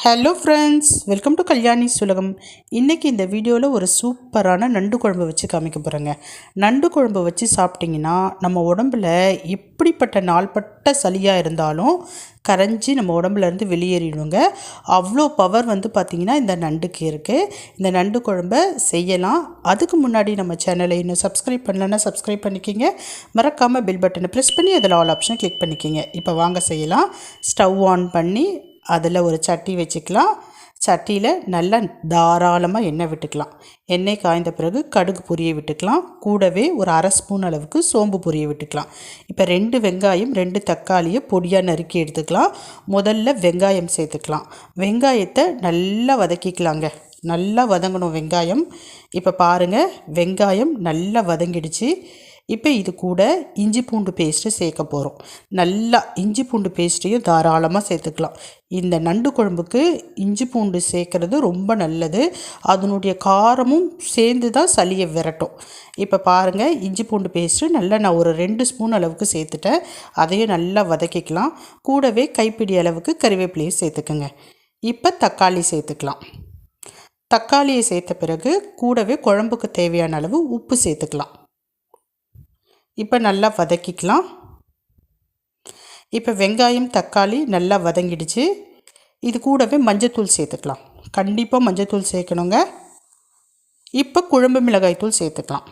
Hello friends, welcome to Kalyani சுலகம். இன்றைக்கி இந்த வீடியோவில் ஒரு சூப்பரான நண்டு குழம்பு வச்சு காமிக்க போகிறேங்க. நண்டு குழம்பு வச்சு சாப்பிட்டிங்கன்னா நம்ம உடம்புல எப்படிப்பட்ட நாள்பட்ட சளியாக இருந்தாலும் கரைஞ்சி நம்ம உடம்புலேருந்து வெளியேறிடுங்க. அவ்வளோ பவர் பார்த்திங்கன்னா இந்த நண்டுக்கு இருக்குது. இந்த நண்டு குழம்பை செய்யலாம். அதுக்கு முன்னாடி நம்ம சேனலை இன்னும் சப்ஸ்கிரைப் பண்ணலன்னா சப்ஸ்கிரைப் பண்ணிக்கிங்க. மறக்காமல் பெல் பட்டனை ப்ரெஸ் பண்ணி அதில் ஆல் ஆப்ஷனை கிளிக் பண்ணிக்கிங்க. இப்போ வாங்க செய்யலாம். ஸ்டவ் ஆன் பண்ணி அதில் ஒரு சட்டி வச்சுக்கலாம். சட்டியில் நல்லா தாராளமாக எண்ணெய் விட்டுக்கலாம். எண்ணெய் காய்ந்த பிறகு கடுகு பொரிய விட்டுக்கலாம். கூடவே ஒரு அரை ஸ்பூன் அளவுக்கு சோம்பு பொரிய விட்டுக்கலாம். இப்போ 2 வெங்காயம் 2 தக்காளியை பொடியாக நறுக்கி எடுத்துக்கலாம். முதல்ல வெங்காயம் சேர்த்துக்கலாம். வெங்காயத்தை நல்லா வதக்கிக்கலாங்க. நல்லா வதங்கணும் வெங்காயம். இப்போ பாருங்கள், வெங்காயம் நல்லா வதங்கிடுச்சு. இப்போ இது கூட இஞ்சி பூண்டு பேஸ்ட்டு சேர்க்க போகிறோம். நல்லா இஞ்சி பூண்டு பேஸ்ட்டையும் தாராளமாக சேர்த்துக்கலாம். இந்த நண்டு குழம்புக்கு இஞ்சி பூண்டு சேர்க்குறது ரொம்ப நல்லது. அதனுடைய காரமும் சேர்ந்து தான் சளியை விரட்டும். இப்போ பாருங்கள், இஞ்சி பூண்டு பேஸ்ட்டு நல்லா நான் ஒரு 2 ஸ்பூன் அளவுக்கு சேர்த்துட்டேன். அதையும் நல்லா வதக்கிக்கலாம். கூடவே கைப்பிடி அளவுக்கு கறிவேப்பிலையும் சேர்த்துக்குங்க. இப்போ தக்காளி சேர்த்துக்கலாம். தக்காளியை சேர்த்த பிறகு கூடவே குழம்புக்கு தேவையான அளவு உப்பு சேர்த்துக்கலாம். இப்போ நல்லா வதக்கிக்கலாம். இப்போ வெங்காயம் தக்காளி நல்லா வதங்கிடுச்சு. இது கூடவே மஞ்சத்தூள் சேர்த்துக்கலாம். கண்டிப்பாக மஞ்சத்தூள் சேர்க்கணுங்க. இப்போ குழம்பு மிளகாய்த்தூள் சேர்த்துக்கலாம்.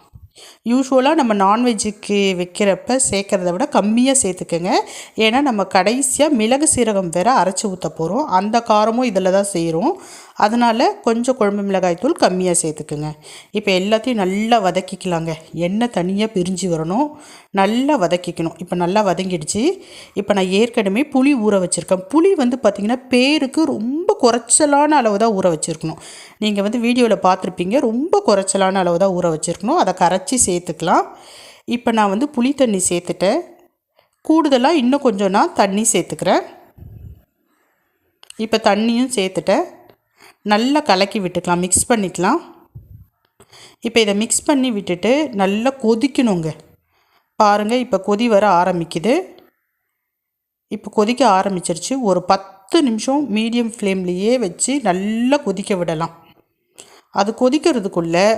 யூஸ்வலாக நம்ம நான்வெஜ்ஜுக்கு வைக்கிறப்ப சேர்க்குறத விட கம்மியாக சேர்த்துக்கோங்க. ஏன்னா நம்ம கடைசியாக மிளகு சீரகம் வேறு அரைச்சி ஊற்ற போகிறோம். அந்த காரமும் இதில் தான் செய்கிறோம். அதனால் கொஞ்சம் குழம்பு மிளகாய்த்தூள் கம்மியாக சேர்த்துக்குங்க. இப்போ எல்லாத்தையும் நல்லா வதக்கிக்கலாங்க. எண்ணெய் தனியாக பிரிஞ்சு வரணும். நல்லா வதக்கிக்கணும். இப்போ நல்லா வதங்கிடுச்சு. இப்போ நான் ஏற்கனவே புளி ஊற வச்சுருக்கேன். புளி பார்த்திங்கன்னா பேருக்கு ரொம்ப குறைச்சலான அளவு தான் ஊற வச்சுருக்கணும். நீங்கள் வீடியோவில் பார்த்துருப்பீங்க, ரொம்ப குறைச்சலான அளவு தான் ஊற வச்சுருக்கணும். அதை கரைச்சி சேர்த்துக்கலாம். இப்போ நான் புளி தண்ணி சேர்த்துட்டேன். கூடுதலாக இன்னும் கொஞ்சம் நான் தண்ணி சேர்த்துக்கிறேன். இப்போ தண்ணியும் சேர்த்துட்டேன். நல்லா கலக்கி விட்டுக்கலாம், மிக்ஸ் பண்ணிக்கலாம். இப்போ இதை மிக்ஸ் பண்ணி விட்டுட்டு நல்லா கொதிக்கணுங்க. பாருங்கள், இப்போ கொதி வர ஆரம்பிக்குது. இப்போ கொதிக்க ஆரம்பிச்சிருச்சு. ஒரு 10 நிமிஷம் மீடியம் ஃப்ளேம்லேயே வச்சு நல்லா கொதிக்க விடலாம். அது கொதிக்கிறதுக்குள்ளே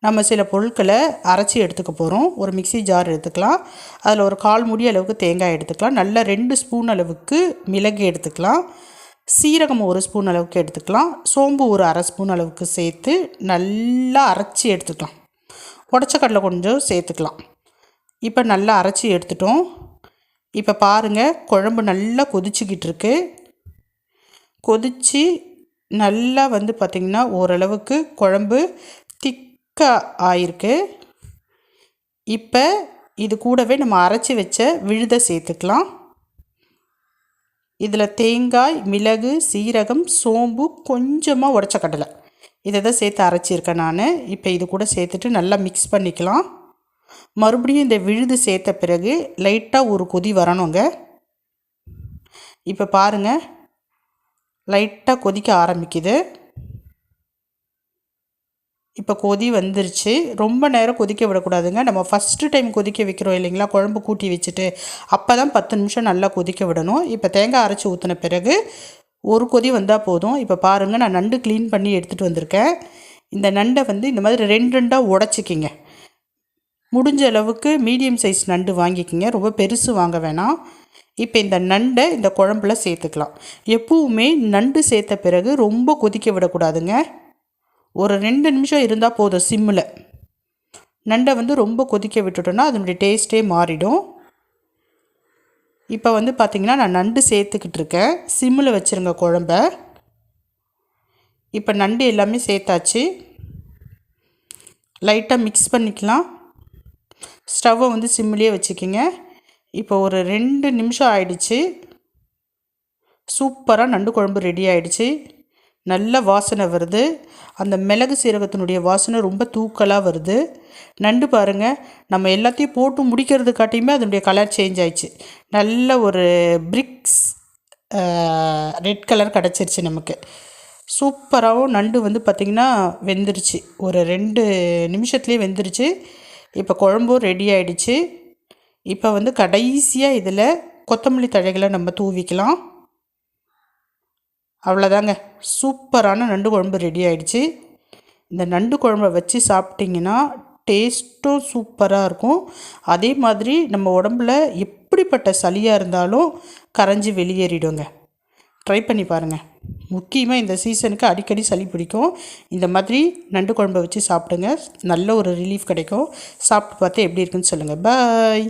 நம்ம சில பொருட்களை அரைச்சி எடுத்துக்க போகிறோம். ஒரு மிக்ஸி ஜார் எடுத்துக்கலாம். அதில் ஒரு 1/4 மூடி அளவுக்கு தேங்காய் எடுத்துக்கலாம். நல்லா 2 ஸ்பூன் அளவுக்கு மிளகு எடுத்துக்கலாம். சீரகம் 1 ஸ்பூன் அளவுக்கு எடுத்துக்கலாம். சோம்பு ஒரு அரை ஸ்பூன் அளவுக்கு சேர்த்து நல்லா அரைச்சி எடுத்துக்கலாம். உடச்ச கடலை கொஞ்சம் சேர்த்துக்கலாம். இப்போ நல்லா அரைச்சி எடுத்துட்டோம். இப்போ பாருங்கள், குழம்பு நல்லா கொதிச்சுக்கிட்டு இருக்கு. கொதித்து நல்லா பார்த்திங்கன்னா ஓரளவுக்கு குழம்பு திக்காக ஆயிருக்கு. இப்போ இது கூடவே நம்ம அரைச்சி வச்ச விழுதை சேர்த்துக்கலாம். இதில் தேங்காய், மிளகு, சீரகம், சோம்பு, கொஞ்சமாக உடச்ச கடலை இதை தான் சேர்த்து அரைச்சிருக்கேன் நான். இப்போ இது கூட சேர்த்துட்டு நல்லா மிக்ஸ் பண்ணிக்கலாம். மறுபடியும் இந்த விழுது சேர்த்த பிறகு லைட்டாக ஒரு கொதி வரணுங்க. இப்போ பாருங்கள், லைட்டாக கொதிக்க ஆரம்பிக்குது. இப்போ கொதி வந்துருச்சு. ரொம்ப நேரம் கொதிக்க விடக்கூடாதுங்க. நம்ம ஃபஸ்ட்டு டைம் கொதிக்க வைக்கிறோம் இல்லைங்களா, குழம்பு கூட்டி வச்சுட்டு, அப்போ தான் 10 நிமிஷம் நல்லா கொதிக்க விடணும். இப்போ தேங்காய் அரைச்சி ஊற்றின பிறகு ஒரு கொதி வந்தால் போதும். இப்போ பாருங்கள், நான் நண்டு க்ளீன் பண்ணி எடுத்துகிட்டு வந்திருக்கேன். இந்த நண்டை இந்த மாதிரி 2 உடச்சிக்கிங்க. முடிஞ்ச அளவுக்கு மீடியம் சைஸ் நண்டு வாங்கிக்கிங்க, ரொம்ப பெருசு வாங்க வேணாம். இப்போ இந்த நண்டை இந்த குழம்புல சேர்த்துக்கலாம். எப்பவுமே நண்டு சேர்த்த பிறகு ரொம்ப கொதிக்க விடக்கூடாதுங்க. ஒரு 2 நிமிஷம் இருந்தால் போதும். சிம்மில் நண்டை ரொம்ப கொதிக்க விட்டுட்டோன்னா அதனுடைய டேஸ்ட்டே மாறிடும். இப்போ பார்த்திங்கன்னா நான் நண்டு சேர்த்துக்கிட்டு இருக்கேன். சிம்மில் வச்சுருங்க குழம்ப. இப்போ நண்டு எல்லாமே சேர்த்தாச்சு. லைட்டாக மிக்ஸ் பண்ணிக்கலாம். ஸ்டவ்வை சிம்மிலே வச்சுக்கிங்க. இப்போ ஒரு 2 நிமிஷம் ஆயிடுச்சு. சூப்பராக நண்டு குழம்பு ரெடி ஆகிடுச்சு. நல்ல வாசனை வருது. அந்த மிளகு சீரகத்தினுடைய வாசனை ரொம்ப தூக்கலாக வருது. நண்டு பாருங்கள், நம்ம எல்லாத்தையும் போட்டு முடிக்கிறது காட்டியுமே அதனுடைய கலர் சேஞ்ச் ஆயிடுச்சு. நல்ல ஒரு பிரிக்ஸ் ரெட் கலர் கிடச்சிருச்சு நமக்கு. சூப்பராகவும் நண்டு பார்த்திங்கன்னா வெந்துருச்சு. ஒரு 2 நிமிஷத்துலேயே வெந்துருச்சு. இப்போ குழம்பும் ரெடி ஆகிடுச்சு. இப்போ கடைசியாக இதில் கொத்தமல்லி தழைகளை நம்ம தூவிக்கலாம். அவ்வளோதாங்க, சூப்பரான நண்டு குழம்பு ரெடி ஆயிடுச்சு. இந்த நண்டு குழம்பை வச்சு சாப்பிட்டிங்கன்னா டேஸ்ட்டும் சூப்பராக இருக்கும். அதே மாதிரி நம்ம உடம்புல எப்படிப்பட்ட சளியாக இருந்தாலும் கரைஞ்சி வெளியேறிடுங்க. ட்ரை பண்ணி பாருங்கள். முக்கியமாக இந்த சீசனுக்கு அடிக்கடி சளி பிடிக்கும். இந்த மாதிரி நண்டு குழம்பை வச்சு சாப்பிடுங்க. நல்ல ஒரு ரிலீஃப் கிடைக்கும். சாப்பிட்டு பார்த்து எப்படி இருக்குன்னு சொல்லுங்கள். பாய்.